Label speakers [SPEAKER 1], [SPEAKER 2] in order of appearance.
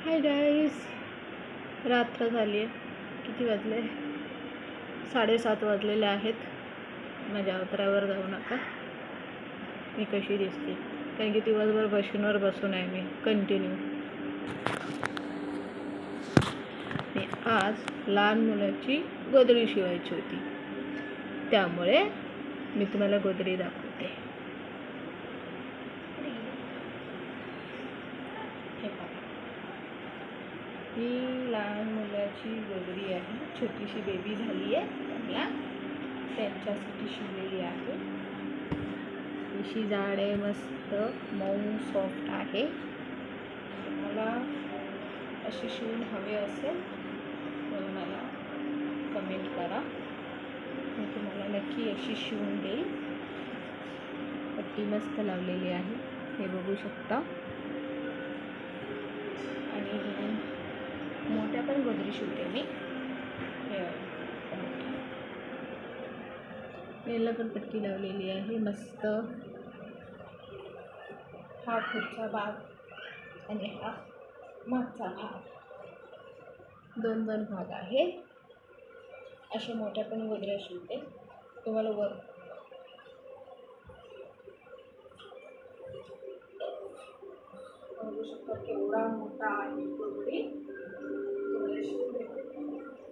[SPEAKER 1] Hi guys, रात्र झाली आहे. किती वाजले? 7:30 वाजलेले आहेत. माझ्या अवतारावर जाऊ नका. मी कशी दिसते कारण की दिवसभर मशीनवर बसून आहे मी कंटिन्यू. मी आज लहान मुलाची गोदडी शिवायची होती, त्यामुळे मी तुम्हाला गोदडी दाखवते. ही लहान मुलाची गोदडी आहे. छोटीशी बेबी झाली आहे, त्यांच्यासाठी शिवलेली आहे. अशी जाड आहे, मस्त मऊ सॉफ्ट आहे. मला अशी शिवून हवे असेल तर मला कमेंट करा, मी तुम्हाला नक्की अशी शिवून देईल. पट्टी मस्त लावलेली आहे, हे बघू शकता. आणि मोठ्या पण गोदडी शिवते मी. याला पण पट्टी लावलेली आहे मस्त. हा पुढचा भाग आणि हा मागचा भाग, दोन भाग आहे. अशा मोठ्या पण गोदड्या शिवते. तुम्हाला वर बघू शकता केवढा मोठा आहे गोदडी.